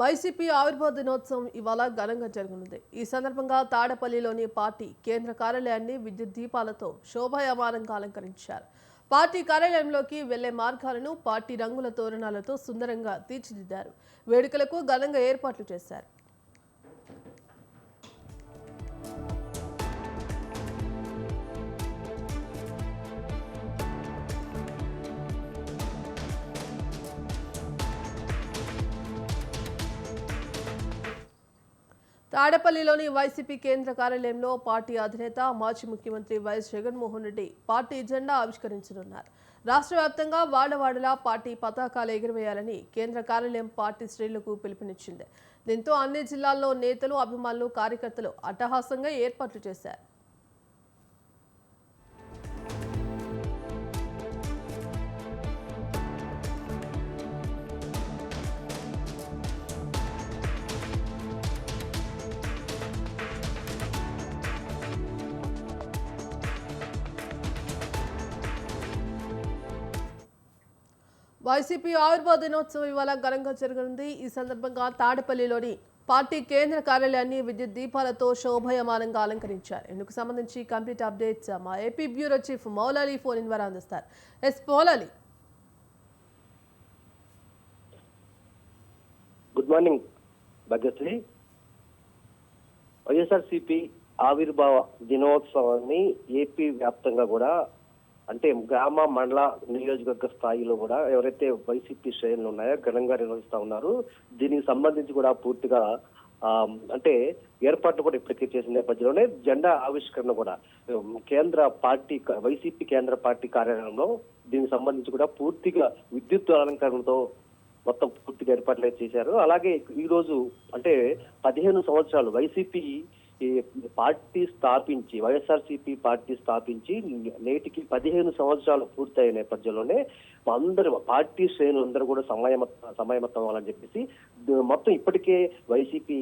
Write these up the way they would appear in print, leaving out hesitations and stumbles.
YCP ఆవిర్భావ దినోత్సవం ఇవాళ ఘనంగా జరగనుంది. ఈ సందర్భంగా తాడపల్లిలోని పార్టీ కేంద్ర కార్యాలయాన్ని విద్యుత్ దీపాలతో శోభాయమానంగా అలంకరించారు. పార్టీ కార్యాలయంలోకి వెళ్లే మార్గాలను పార్టీ రంగుల తోరణాలతో సుందరంగా తీర్చిదిద్దారు. వేడుకలకు ఘనంగా ఏర్పాట్లు చేశారు. తాడపల్లిలోని వైసీపీ కేంద్ర కార్యాలయంలో పార్టీ అధినేత మాజీ ముఖ్యమంత్రి వైఎస్ జగన్మోహన్ రెడ్డి పార్టీ జెండా ఆవిష్కరించనున్నారు. రాష్ట్ర వ్యాప్తంగా వాడవాడలా పార్టీ పతాకాలు ఎగురవేయాలని కేంద్ర కార్యాలయం పార్టీ శ్రేణులకు పిలుపునిచ్చింది. దీంతో అన్ని జిల్లాల్లో నేతలు, అభిమానులు, కార్యకర్తలు అట్టహాసంగా ఏర్పాట్లు చేశారు. వైసీపీ ఆవిర్భావ దినోత్సవం ఇవాళ ఘనంగా జరగనుంది. ఈ సందర్భంగా తాడపల్లిలోని పార్టీ కేంద్ర కార్యాలయాన్ని విద్యుత్ దీపాలతో శోభయమానంగా అలంకరించారు. ఇందుకు సంబంధించి కంప్లీట్ అప్డేట్స్ మా AP bureau chief Moulali phone in ద్వారా అందిస్తారు. మౌలాలి. Good morning Bhagatsri. వైఎస్ఆర్సీపీ ఆవిర్భావ దినోత్సవాన్ని ఏపీ వ్యాప్తంగా కూడా అంటే గ్రామ, మండల, నియోజకవర్గ స్థాయిలో కూడా ఎవరైతే వైసీపీ శ్రేణులు ఉన్నాయో ఘనంగా నిర్వహిస్తా ఉన్నారు. దీనికి సంబంధించి కూడా పూర్తిగా అంటే ఏర్పాట్లు కూడా ఇప్పటికే చేసిన నేపథ్యంలోనే జెండా ఆవిష్కరణ కూడా కేంద్ర పార్టీ వైసీపీ కేంద్ర పార్టీ కార్యాలయంలో దీనికి సంబంధించి కూడా పూర్తిగా విద్యుత్ అలంకరణతో మొత్తం పూర్తిగా ఏర్పాట్లు చేశారు. అలాగే ఈ రోజు అంటే 15 సంవత్సరాలు వైసీపీ పార్టీ స్థాపించి వైఎస్ఆర్సీపీ పార్టీ స్థాపించి నేటికి 15 సంవత్సరాలు పూర్తయ్యే నేపథ్యంలోనే అందరూ పార్టీ శ్రేణులందరూ కూడా సమయమత్తం అవ్వాలని చెప్పేసి మొత్తం ఇప్పటికే వైసీపీ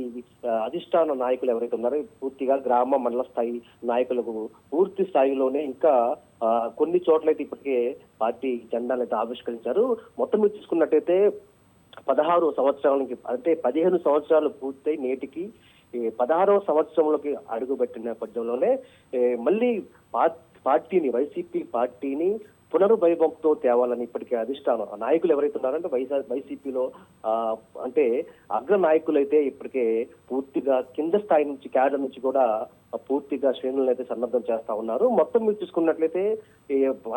అధిష్టాన నాయకులు ఎవరైతే ఉన్నారో పూర్తిగా గ్రామ, మండల స్థాయి నాయకులకు పూర్తి స్థాయిలోనే ఇంకా కొన్ని చోట్లయితే ఇప్పటికే పార్టీ జెండాలు అయితే ఆవిష్కరించారు. మొత్తం మీరు చూసుకున్నట్టయితే 16 సంవత్సరాలకి అంటే 15 సంవత్సరాలు పూర్తయి నేటికి 16వ సంవత్సరంలోకి అడుగుపెట్టిన నేపథ్యంలోనే మళ్ళీ పార్టీని వైసీపీ పార్టీని పునర్వైభవంతో తేవాలని ఇప్పటికే అధిష్టానం నాయకులు ఎవరైతే ఉన్నారంటే వైసీపీలో అంటే అగ్ర నాయకులైతే ఇప్పటికే పూర్తిగా కింద స్థాయి నుంచి క్యాడర్ నుంచి కూడా పూర్తిగా శ్రేణులను అయితే సన్నద్ధం చేస్తా ఉన్నారు. మొత్తం మీరు చూసుకున్నట్లయితే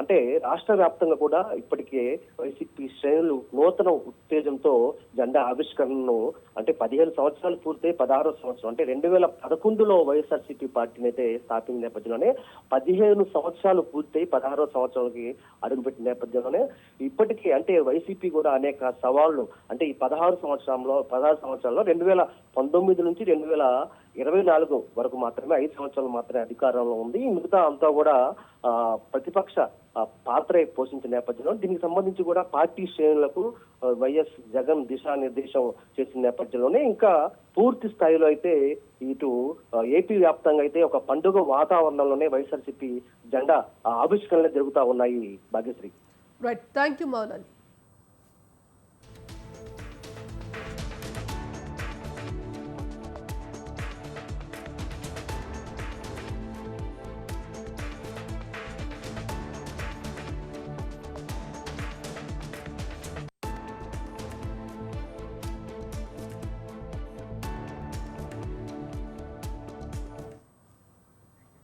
అంటే రాష్ట్ర వ్యాప్తంగా కూడా ఇప్పటికే వైసీపీ శ్రేణులు నూతన ఉత్తేజంతో జెండా ఆవిష్కరణను అంటే 15 సంవత్సరాలు పూర్తయి 16వ సంవత్సరం అంటే 2011లో వైఎస్ఆర్సీపీ పార్టీని అయితే స్థాపించిన నేపథ్యంలోనే 15 సంవత్సరాలు పూర్తయి 16వ సంవత్సరాలకి అడుగుపెట్టిన నేపథ్యంలోనే ఇప్పటికీ అంటే వైసీపీ కూడా అనేక సవాళ్లు అంటే ఈ 16 సంవత్సరాల్లో 2019 నుంచి 2024 వరకు మాత్రమే 5 సంవత్సరాలు మాత్రమే అధికారంలో ఉంది. మిగతా అంతా కూడా ప్రతిపక్ష పాత్ర పోషించిన నేపథ్యంలో దీనికి సంబంధించి కూడా పార్టీ శ్రేణులకు వైఎస్ జగన్ దిశానిర్దేశం చేసిన నేపథ్యంలోనే ఇంకా పూర్తి స్థాయిలో అయితే ఇటు ఏపీ వ్యాప్తంగా అయితే ఒక పండుగ వాతావరణంలోనే వైఎస్ఆర్సీపీ జెండా ఆవిష్కరణలు జరుగుతూ ఉన్నాయి. Bhagyashree. Right, thank you Moula Ali.